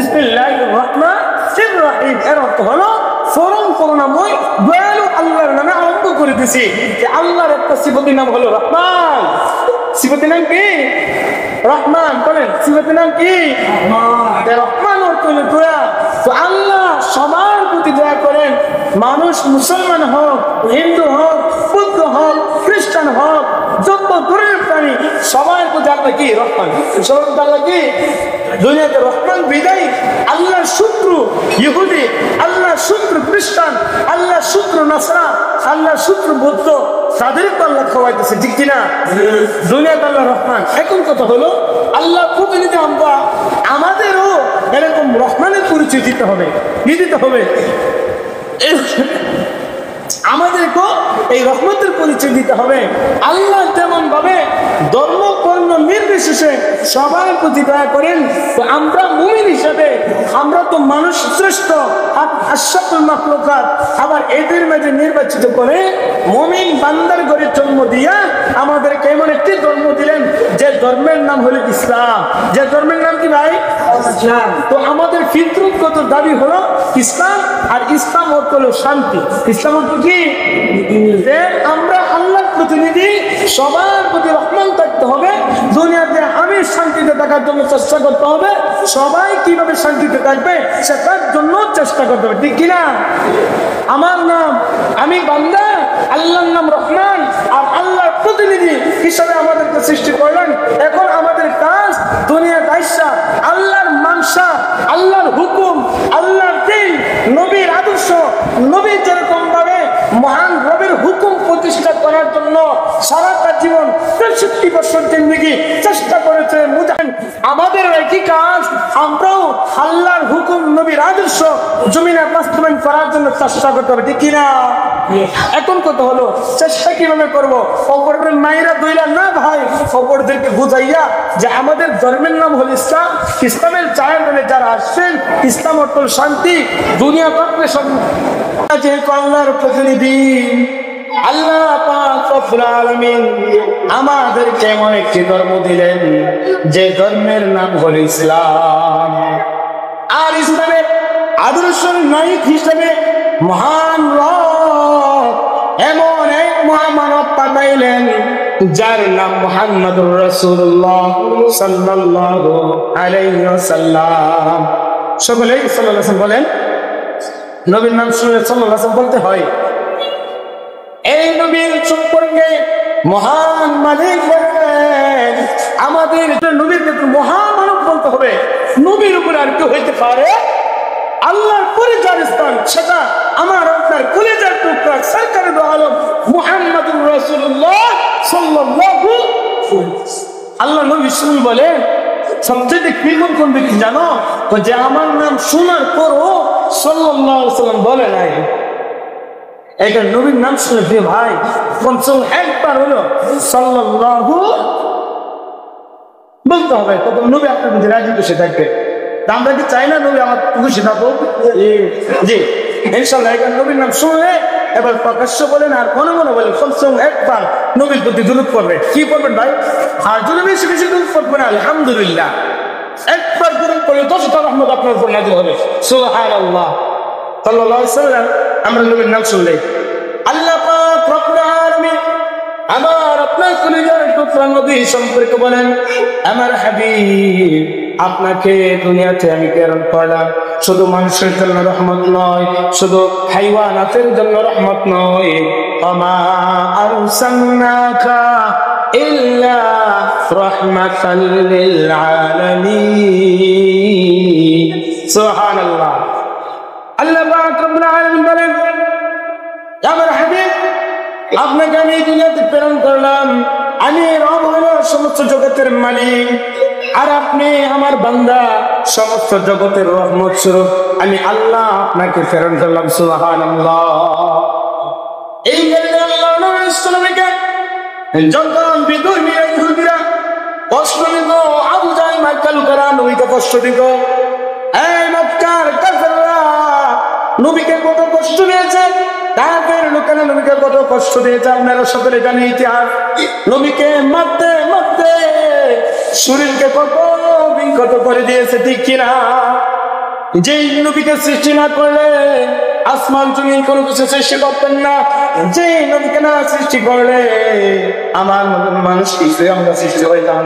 বিসমিল্লাহির রহমানির রহিম এর অর্থ হলো পরম করুণাময় দয়ালু আল্লাহর নামে আরম্ভ করে দিছি। যে আল্লাহর একটা সিফাতের নাম হলো রহমান। সিফাতের নাম কি? রহমান। বলেন সিফাতের নাম কি? রহমান অর্থ হলো দয়া। তো আল্লাহ সবার প্রতি দয়া করেন, মানুষ মুসলমান হোক, হিন্দু হোক, বৌদ্ধ হোক, খ্রিস্টান হোক, যত ধরনের প্রাণী সবার প্রতি আল্লাহ কি? রহমান। সবার প্রতি আল্লাহ কি? দুনিয়াতে রহমান বিদায়ী আল্লাহর শত্রু ইহুদি, আল্লাহর শত্রু খ্রিস্টান, আল্লাহর শত্রু নাসরা, আল্লাহর শত্রু বৌদ্ধ, তাদেরকে আল্লাহ খাওয়াইতেছে, ঠিক কিনা? দুনিয়াতে আল্লাহ রহমান। এখন কথা হলো আল্লাহ প্রতিনিধি আমরা, আমাদেরও এরকম রহমানের পরিচয় দিতে হবে, দিতে হবে। আমাদেরকেও এই রহমতের পরিচয় দিতে হবে। আল্লাহ তেমন ভাবে ধর্ম কর্ম নির্বিশেষে সবার প্রতি দয়া করেন। তো আমরা মুমিন হিসাবে আমরা তো মানুষ শ্রেষ্ঠ আশরাফুল মাখলুকাত, আবার এদের মাঝে নির্বাচিত করে মুমিন বান্দার ঘরে জন্ম দিয়া আমাদেরকে এমন একটি ধর্ম দিলেন যে ধর্মের নাম হলো ইসলাম। যে ধর্মের নাম কি ভাই? ইসলাম। তো আমাদের ফিতরতগত দাবি হলো ইসলাম, আর ইসলাম অর্থ হলো শান্তি। ইসলাম অর্থ কি? যে আমরা আল্লাহর প্রতিনিধি, সবার প্রতি রহমান থাকতে হবে। দুনিয়াতে আমি শান্তিতে থাকার জন্য চেষ্টা করতে হবে, সবাই কিভাবে শান্তিতে থাকবে সেটার জন্য চেষ্টা করতে হবে, ঠিক কিনা? আমার নাম, আমি বান্দা, আল্লাহর নাম রহমান, আর আল্লাহর প্রতিনিধি হিসাবে আমাদেরকে সৃষ্টি করলেন। এখন আমাদের কাজ দুনিয়াতে আইসা আল্লাহর মানসা, আল্লাহর হুকুম, আল্লাহর দিন, নবীর আদর্শ, নবী যেরকম ভাবে মহান রবের হুকুম প্রতিষ্ঠা করার জন্য সারাটা জীবন ৬৩ বছর জিন্দেগি চেষ্টা করেছে মুজাহিদ। আমাদের একই কাজ, আমরাও আল্লাহর হুকুম, নবীর আদর্শ জমিনে বাস্তবায়ন করার জন্য চেষ্টা করতে হবে, ঠিক কিনা? এখন কথা হলো চেষ্টা কিভাবে করবো? অপরের মায়েরা দইলা না ভাই, অপরদেরকে বুঝাইয়া যে আমাদের ধর্মের নাম হল ইসলাম, ইসলামের চায়ের মানে যারা আসছেন, ইসলাম অর্থ শান্তি, দুনিয়া পাকলে সব যেহেতু আল্লাহর প্রতিনিধি আল্লাহ পাক রব্বুল আলামিন আমাদেরকে এমন একটি ধর্ম দিলেন যে ধর্মের নাম হল ইসলাম। আর ইসলামের আদর্শ নায়ক হিসেবে মহান রব এমন এক মহামানব পাঠাইলেন যার নাম মুহাম্মদুর রাসূলুল্লাহ সাল্লাল্লাহু আলাইহি ওয়াসাল্লাম। সকলেই সাল্লাল্লাহু আলাইহি ওয়াসাল্লাম বলেন। নবীর নাম শুনে সাল্লাল্লাহু আলাইহি ওয়াসাল্লাম বলতে হয়। এই নবীর সম্পর্কে মহান মালিক বলেন, আমাদের নবীকে মহামানব বলতে হবে। নবীর উপরে আর কেউ হইতে পারে? আল্লাহর পরিচয় স্থান, সেটা আমার আপনার কলিজার টুকরা সরকারে দো আলম মুহাম্মদুর রাসূলুল্লাহ সাল্লাল্লাহু আল্লাহ নবী রাসূল বলে সবচেয়ে কৃপণ কোন ব্যক্তি জানো? যে আমার নাম শোনার পরও সাল্লাল্লাহু আলাইহি ওয়াসাল্লাম বলে নাই। এটা নবীর নাম শুনে প্রিয় ভাই কমসে কম একবার হলো সাল্লাল্লাহু বলতে হবে, তখন নবী আপনার মধ্যে রাজি খুশি থাকবে। আমরা কি চাই না নবী আমার খুশি থাকুক? জি ইনশাআল্লাহ। এখানে নবীর নাম শুনে এবার প্রকাশ্য বলেন আর মনে মনে বলেন কমসে কম একবার নবীর প্রতি দুরূদ পড়বে। কি পড়বেন ভাই? আর যদি বেশি বেশি দুরূদ পড়বেন আলহামদুলিল্লাহ, একবার দুরূদ পড়লে 10টা রহমত আপনার উপর নাযিল হবে। সুবহানাল্লাহ। সাল্লাল্লাহু আলাইহি ওয়াসাল্লাম আমরা নবীর নাম শুনলে আল্লাহ পাক রব্বুল আলামিন আমার আপনার কলিজার টুকরা নবী সম্পর্কে বলেন, আমার হাবিব আপনাকে দুনিয়াতে আমি প্রেরণ করলাম শুধু মানুষের জন্য রহমত নয়, শুধু হাইওয়ানাতের জন্য রহমত নয়, ওমা আরসালনাকা ইল্লা রাহমাতাল লিল আলামিন। সুবহানাল্লাহ। আল্লাহ পাক রব্বুল আলামিন বলেন, আমার হাবিব আপনাকে আমি দুনিয়াতে প্রেরণ করলাম, আমি রব হলো সমস্ত জগতের মালিক, আর আপনি আমার বান্দা, সমস্ত জগতের রহমত স্বরূপ আমি আল্লাহ আপনাকে প্রেরণ করলাম। সুবহানাল্লাহ। এই জন্য আল্লাহ নবীকে যখন বিধর্মী ইহুদিরা কষ্ট দিত, আবু জাহেল মক্কার লোকেরা নবীকে কষ্ট দিত, এই মক্কার কাফেররা নবীকে কত কষ্ট দিয়েছে, তাদের লোকেরা নবীকে কত কষ্ট দিয়েছে আপনারা সকলে জানেন ইতিহাস। নবীকে মারতে মারতে শরীরকে কত বিক্ষত করে দিয়েছে, ঠিক কিনা? যে নবীকে সৃষ্টি না করলে আসমান জমিন কোনো কিছু সৃষ্টি করতেন না, যে নবীকে না সৃষ্টি করলে আমার মতন মানুষ কিছু আমরা সৃষ্টি হইতাম।